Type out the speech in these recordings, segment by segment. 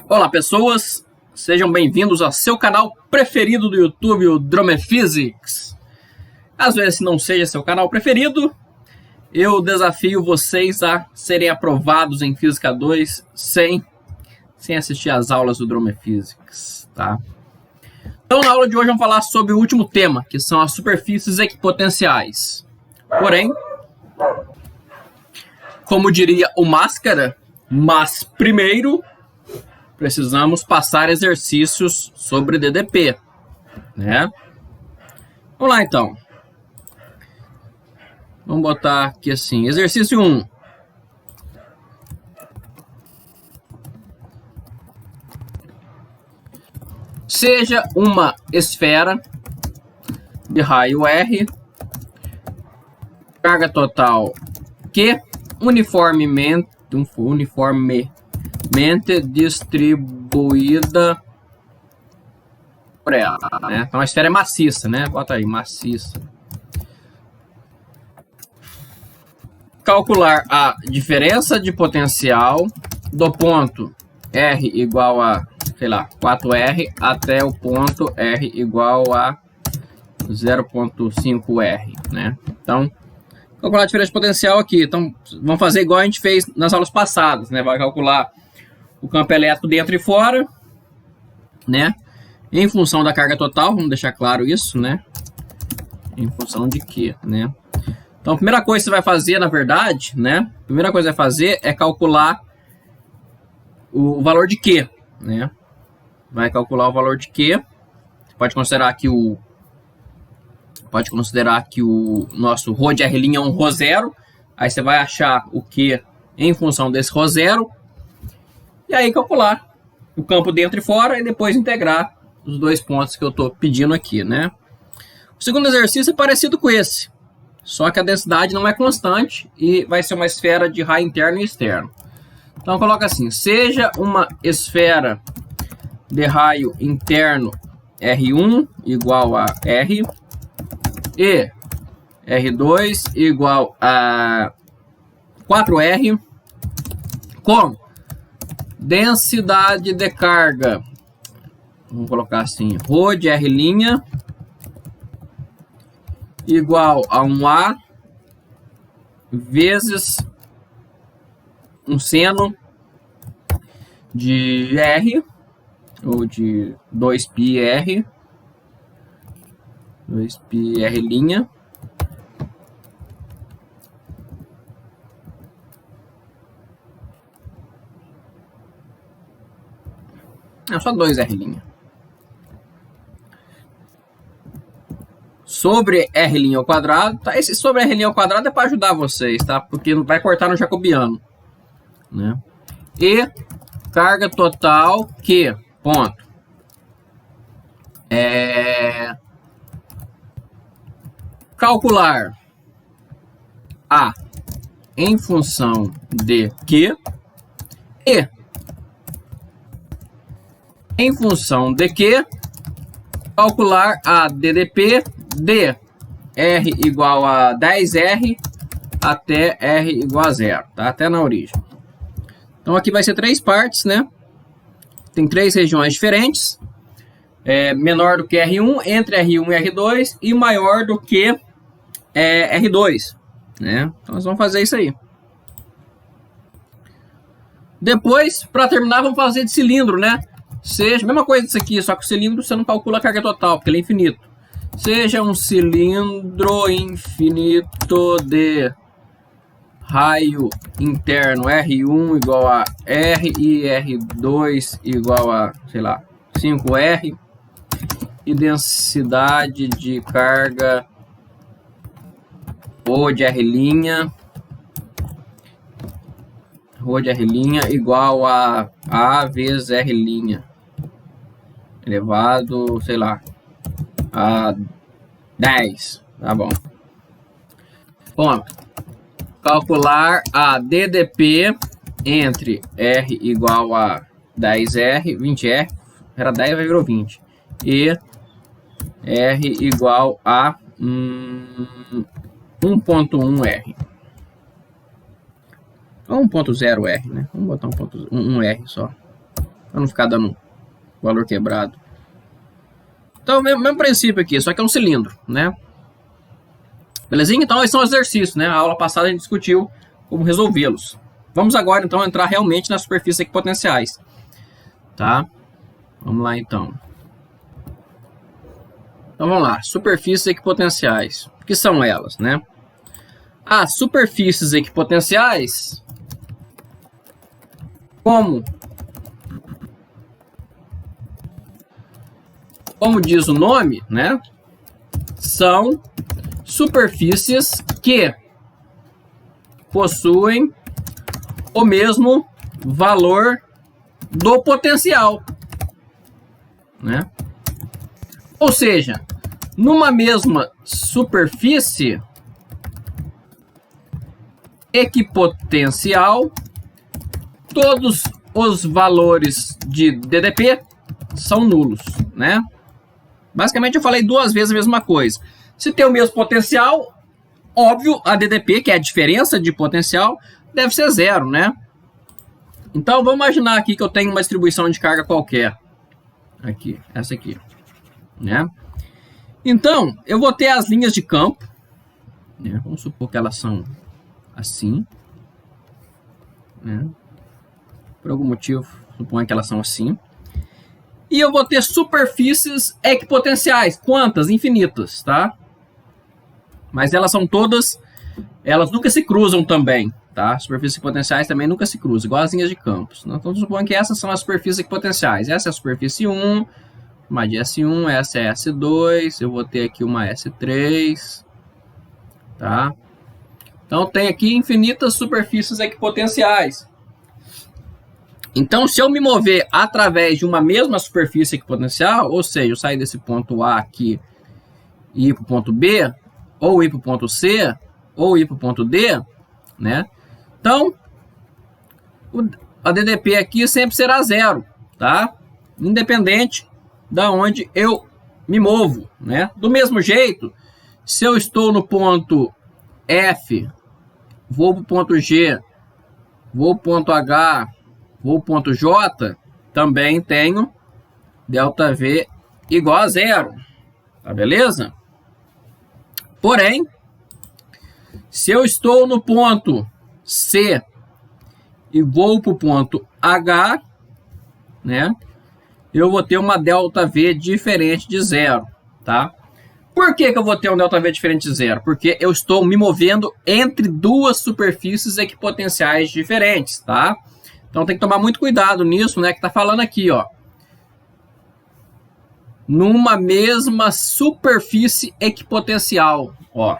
Olá pessoas, sejam bem-vindos ao seu canal preferido do YouTube, o Dromephysics. Caso esse não seja seu canal preferido, eu desafio vocês a serem aprovados em Física 2 sem assistir às aulas do Dromephysics, tá? Então na aula de hoje vamos falar sobre o último tema, que são as superfícies equipotenciais. Porém, como diria o Máscara, mas primeiro precisamos passar exercícios sobre DDP, né? Vamos lá, então. Vamos botar aqui assim, exercício 1. Seja uma esfera de raio R, carga total Q, uniformemente distribuída por ela, né? Então a esfera é maciça, né? Bota aí, maciça. Calcular a diferença de potencial do ponto R igual a, sei lá, 4R até o ponto R igual a 0,5R, né? Então, calcular a diferença de potencial aqui. Então, vamos fazer igual a gente fez nas aulas passadas, né? Vai calcular o campo elétrico dentro e fora, né? Em função da carga total, vamos deixar claro isso, né? Em função de quê, né? Então, a primeira coisa que você vai fazer, na verdade, né? A primeira coisa que vai fazer é calcular o valor de Q, né? Vai calcular o valor de Q. Você pode considerar que o nosso ρ de R' é um ρ0. Aí você vai achar o Q em função desse ρ0. E aí calcular o campo dentro e fora e depois integrar os dois pontos que eu estou pedindo aqui, né? O segundo exercício é parecido com esse. Só que a densidade não é constante e vai ser uma esfera de raio interno e externo. Então coloca assim, seja uma esfera de raio interno R1 igual a R e R2 igual a 4R com densidade de carga, vamos colocar assim, ρ de R' igual a 1A vezes um seno de R, ou de 2πr, 2πr', é só 2R'. Sobre R' ao quadrado, tá? Esse sobre R' ao quadrado é para ajudar vocês, tá? Porque não vai cortar no jacobiano, né? E carga total Q, ponto. Calcular A em função de Q e em função de Q calcular a DDP de R igual a 10R até R igual a 0, tá? Até na origem. Então aqui vai ser três partes, né? Tem três regiões diferentes. Menor do que R1, entre R1 e R2 e maior do que R2, né? Então nós vamos fazer isso aí. Depois, para terminar, vamos fazer de cilindro, né? Seja a mesma coisa disso aqui, só que o cilindro você não calcula a carga total, porque ele é infinito. Seja um cilindro infinito de raio interno R1 igual a R e R2 igual a, sei lá, 5R e densidade de carga ρ de R' igual a A vezes R' elevado, sei lá, a 10, tá bom. Ponto. Calcular a DDP entre R igual a 10R, 20R, era 10, vai virou 20, e R igual a 1.1R. Ou 1.0R, né? Vamos botar um R só. para não ficar dando valor quebrado. Então, mesmo princípio aqui, só que é um cilindro, né? Belezinha? Então, esses são os exercícios, né? A aula passada a gente discutiu como resolvê-los. Vamos agora, então, entrar realmente nas superfícies equipotenciais, tá? Vamos lá, então. Então, vamos lá. Superfícies equipotenciais. O que são elas, né? As superfícies equipotenciais, como diz o nome, né? São superfícies que possuem o mesmo valor do potencial, né? Ou seja, numa mesma superfície equipotencial, todos os valores de DDP são nulos, né? Basicamente eu falei duas vezes a mesma coisa. Se tem o mesmo potencial, óbvio, a DDP, que é a diferença de potencial, deve ser zero, né? Então vamos imaginar aqui que eu tenho uma distribuição de carga qualquer. Aqui, essa aqui, né? Então, eu vou ter as linhas de campo, né? Vamos supor que elas são assim, né? Por algum motivo, suponho que elas são assim. E eu vou ter superfícies equipotenciais. Quantas? Infinitas, tá? Mas elas são todas... Elas nunca se cruzam também, tá? Superfícies equipotenciais também nunca se cruzam, igual as linhas de campos. Então, suponho que essas são as superfícies equipotenciais. Essa é a superfície 1, uma de S1, essa é S2, eu vou ter aqui uma S3, tá? Então, tem aqui infinitas superfícies equipotenciais. Então, se eu me mover através de uma mesma superfície equipotencial, ou seja, eu sair desse ponto A aqui e ir para o ponto B, ou ir para o ponto C, ou ir para o ponto D, né? Então, a DDP aqui sempre será zero, tá? Independente da onde eu me movo, né? Do mesmo jeito, se eu estou no ponto F, vou para o ponto G, vou para o ponto H, vou para o ponto J, também tenho ΔV igual a zero, tá beleza? Porém, se eu estou no ponto C e vou para o ponto H, né, eu vou ter uma ΔV diferente de zero, tá? Por que eu vou ter um ΔV diferente de zero? Porque eu estou me movendo entre duas superfícies equipotenciais diferentes, tá? Então tem que tomar muito cuidado nisso, né? Que tá falando aqui, ó. Numa mesma superfície equipotencial, ó.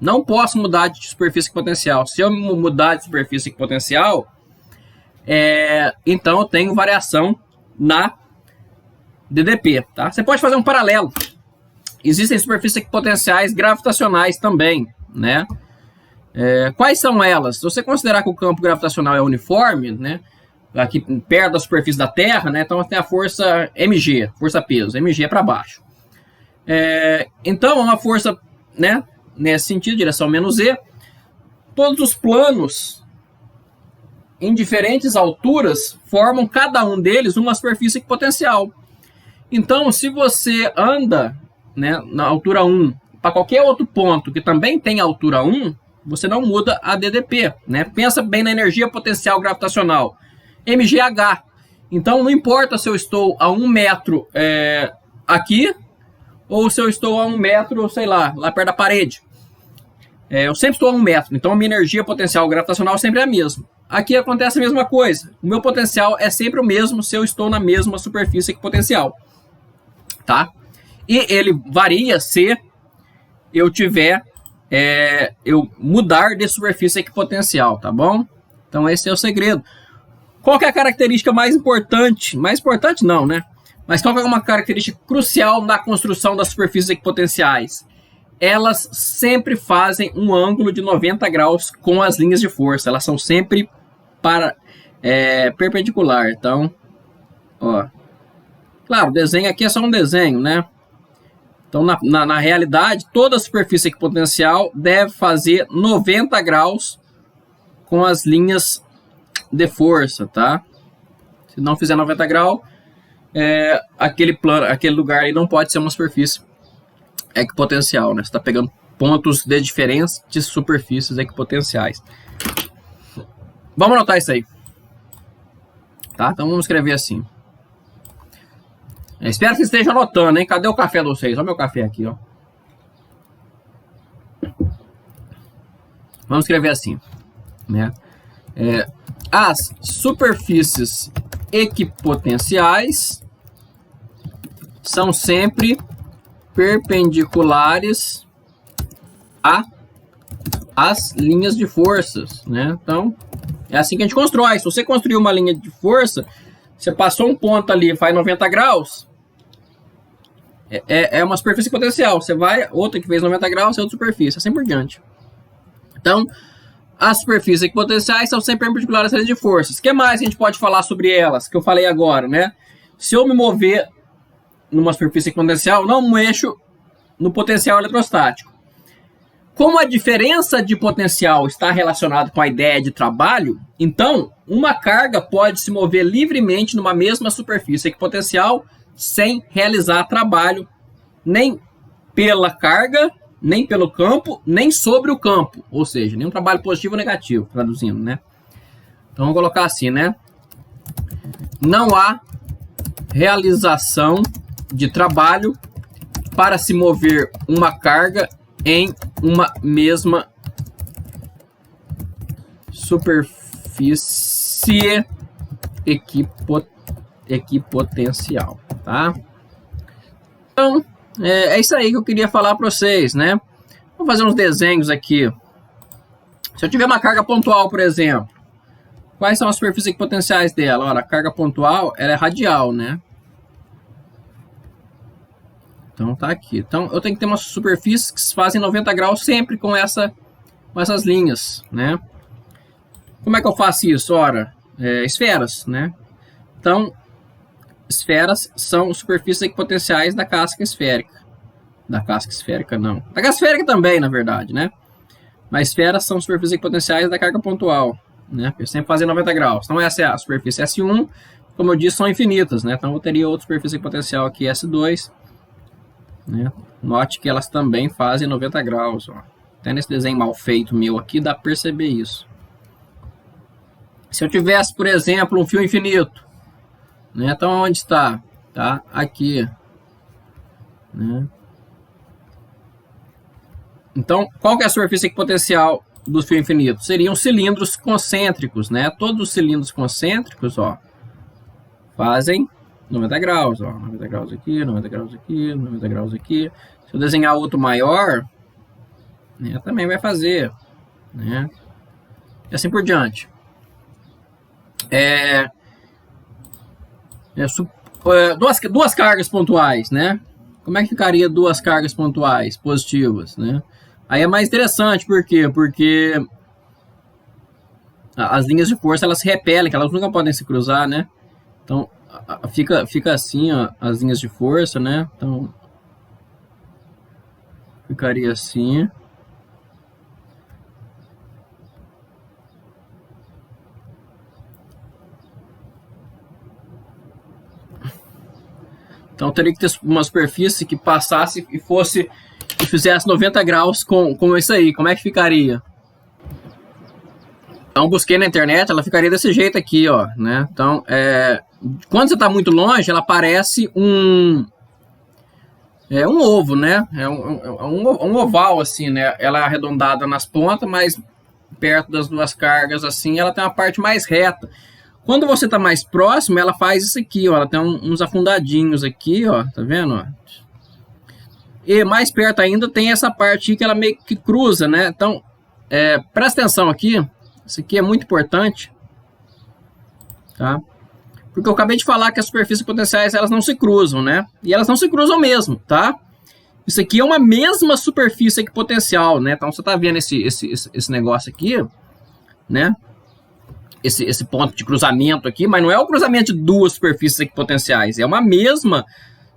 Não posso mudar de superfície equipotencial. Se eu mudar de superfície equipotencial, então eu tenho variação na DDP, tá? Você pode fazer um paralelo. Existem superfícies equipotenciais gravitacionais também, né? Quais são elas? Se você considerar que o campo gravitacional é uniforme, né? Aqui perto da superfície da Terra, né? Então tem a força mg, força-peso. mg é para baixo. Então é uma força, né? Nesse sentido, direção menos e. Todos os planos em diferentes alturas formam cada um deles uma superfície equipotencial. Então, se você anda, né, na altura 1 para qualquer outro ponto que também tem altura 1, você não muda a DDP, né? Pensa bem na energia potencial gravitacional, mgh. Então não importa se eu estou a 1 metro aqui, ou se eu estou a 1 metro, sei lá perto da parede. Eu sempre estou a 1 metro, então a minha energia potencial gravitacional sempre é a mesma. Aqui acontece a mesma coisa. O meu potencial é sempre o mesmo se eu estou na mesma superfície equipotencial, tá? E ele varia se eu tiver... eu mudar de superfície equipotencial, tá bom? Então esse é o segredo. Qual que é a característica mais importante? Mais importante não, né? Mas qual que é uma característica crucial na construção das superfícies equipotenciais? Elas sempre fazem um ângulo de 90 graus com as linhas de força. Elas são sempre perpendicular. Então, ó. Claro, o desenho aqui é só um desenho, né? Então, na realidade, toda a superfície equipotencial deve fazer 90 graus com as linhas de força, tá? Se não fizer 90 graus, aquele lugar aí não pode ser uma superfície equipotencial, né? Você está pegando pontos de diferentes superfícies equipotenciais. Vamos anotar isso aí. Tá? Então vamos escrever assim. Espero que vocês estejam anotando, hein? Cadê o café de vocês? Olha meu café aqui, ó. Vamos escrever assim, né? As superfícies equipotenciais são sempre perpendiculares às linhas de forças, né? Então, é assim que a gente constrói. Se você construir uma linha de força, você passou um ponto ali, faz 90 graus, é uma superfície potencial. Você vai, outra que fez 90 graus, é outra superfície, assim por diante. Então, as superfícies equipotenciais são sempre perpendiculares às linhas de forças. O que mais a gente pode falar sobre elas, que eu falei agora, né? Se eu me mover numa superfície equipotencial, não mexo no potencial eletrostático. Como a diferença de potencial está relacionada com a ideia de trabalho, então uma carga pode se mover livremente numa mesma superfície equipotencial sem realizar trabalho nem pela carga, nem pelo campo, nem sobre o campo. Ou seja, nenhum trabalho positivo ou negativo, traduzindo, né? Então vamos colocar assim, né? Não há realização de trabalho para se mover uma carga em uma mesma superfície equipotencial, tá? Então, é isso aí que eu queria falar para vocês, né? Vou fazer uns desenhos aqui. Se eu tiver uma carga pontual, por exemplo, quais são as superfícies equipotenciais dela? Olha, a carga pontual, ela é radial, né? Então tá aqui. Então eu tenho que ter uma superfície que se fazem 90 graus sempre com essas linhas, né? Como é que eu faço isso? Ora, esferas, né? Então, esferas são superfícies equipotenciais da casca esférica. Da casca esférica, não. Da casca esférica também, na verdade, né? Mas esferas são superfícies equipotenciais da carga pontual, né? Eu sempre fazem 90 graus. Então essa é a superfície S1. Como eu disse, são infinitas, né? Então eu teria outra superfície equipotencial aqui, S2. Né? Note que elas também fazem 90 graus. Ó. Até nesse desenho mal feito meu aqui dá para perceber isso. Se eu tivesse, por exemplo, um fio infinito, né? Então onde está? Tá aqui. Né? Então, qual que é a superfície equipotencial do fio infinito? Seriam cilindros concêntricos, né? Todos os cilindros concêntricos, ó, fazem 90 graus, ó, 90 graus aqui, 90 graus aqui, 90 graus aqui. Se eu desenhar outro maior, né, também vai fazer, né? E assim por diante. Duas cargas pontuais, né? Como é que ficaria duas cargas pontuais positivas, né? Aí é mais interessante, por quê? Porque as linhas de força, elas se repelem, que elas nunca podem se cruzar, né? Então, fica assim, ó, as linhas de força, né? Então, ficaria assim. Então, teria que ter uma superfície que passasse e fizesse 90 graus com isso aí. Como é que ficaria? Então, busquei na internet, ela ficaria desse jeito aqui, ó, né? Então, quando você está muito longe, ela parece um ovo, né? Um oval, assim, né? Ela é arredondada nas pontas, mas perto das duas cargas, assim, ela tem uma parte mais reta. Quando você está mais próximo, ela faz isso aqui, ó. Ela tem uns afundadinhos aqui, ó. Tá vendo, ó? E mais perto ainda tem essa parte aqui que ela meio que cruza, né? Então, presta atenção aqui. Isso aqui é muito importante, tá? Porque eu acabei de falar que as superfícies potenciais, elas não se cruzam, né? E elas não se cruzam mesmo, tá? Isso aqui é uma mesma superfície equipotencial, né? Então, você tá vendo esse negócio aqui, né? Esse ponto de cruzamento aqui, mas não é o cruzamento de duas superfícies equipotenciais, é uma mesma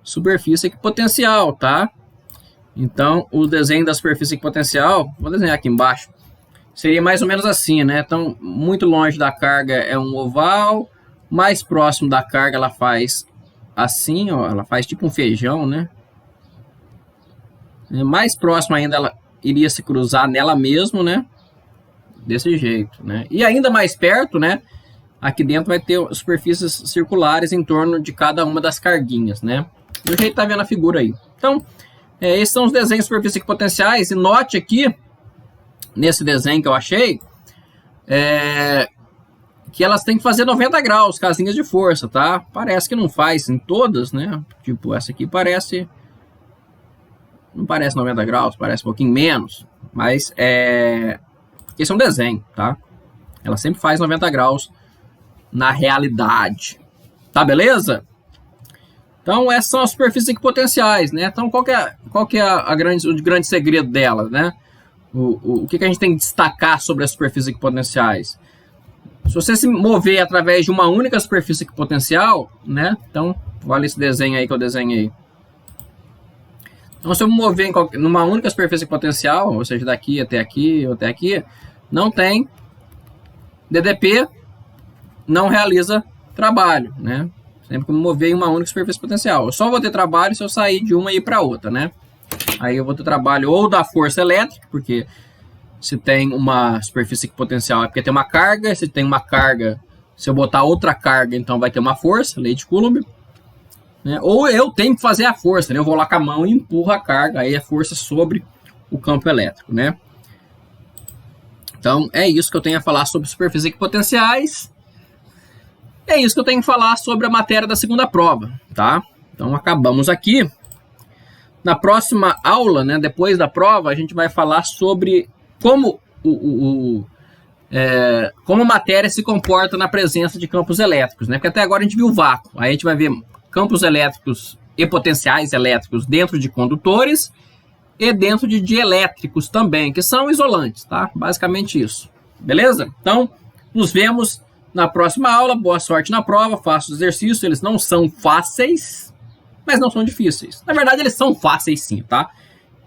superfície equipotencial, tá? Então, o desenho da superfície equipotencial, vou desenhar aqui embaixo, seria mais ou menos assim, né? Então, muito longe da carga é um oval, Mais próximo da carga ela faz assim, ó, ela faz tipo um feijão, né? Mais próximo ainda ela iria se cruzar nela mesmo, né? Desse jeito, né? E ainda mais perto, né? Aqui dentro vai ter superfícies circulares em torno de cada uma das carguinhas, né? Do jeito que tá vendo a figura aí. Então, esses são os desenhos de superfície equipotenciais. E note aqui, nesse desenho que eu achei, que elas têm que fazer 90 graus, casinhas de força, tá? Parece que não faz em todas, né? Tipo, essa aqui parece... Não parece 90 graus, parece um pouquinho menos. Mas esse é um desenho, tá? Ela sempre faz 90 graus na realidade. Tá, beleza? Então, essas são as superfícies equipotenciais, né? Então, qual que é o grande segredo dela, né? O que a gente tem que destacar sobre as superfícies equipotenciais? Se você se mover através de uma única superfície equipotencial, né? Então, olha esse desenho aí que eu desenhei. Então, se eu me mover numa única superfície equipotencial, ou seja, daqui até aqui, ou até aqui, não tem DDP, não realiza trabalho, né? Sempre que eu me mover em uma única superfície potencial. Eu só vou ter trabalho se eu sair de uma e ir para outra, né? Aí eu vou ter trabalho ou da força elétrica, porque se tem uma superfície equipotencial é porque tem uma carga. Se tem uma carga, se eu botar outra carga, então vai ter uma força, lei de Coulomb. Né? Ou eu tenho que fazer a força, né? Eu vou lá com a mão e empurro a carga, aí é força sobre o campo elétrico, né? Então, é isso que eu tenho a falar sobre superfícies equipotenciais. É isso que eu tenho que falar sobre a matéria da segunda prova, tá? Então, acabamos aqui. Na próxima aula, né, depois da prova, a gente vai falar sobre como como a matéria se comporta na presença de campos elétricos, né? Porque até agora a gente viu o vácuo. Aí a gente vai ver campos elétricos e potenciais elétricos dentro de condutores e dentro de dielétricos também, que são isolantes, tá? Basicamente isso. Beleza? Então, nos vemos na próxima aula. Boa sorte na prova, faça os exercícios. Eles não são fáceis, mas não são difíceis. Na verdade, eles são fáceis sim, tá?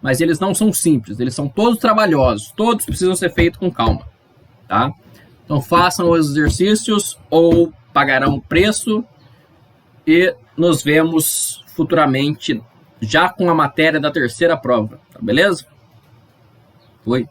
Mas eles não são simples, eles são todos trabalhosos. Todos precisam ser feitos com calma, tá? Então, façam os exercícios ou pagarão o preço. E nos vemos futuramente já com a matéria da terceira prova, tá beleza? Foi.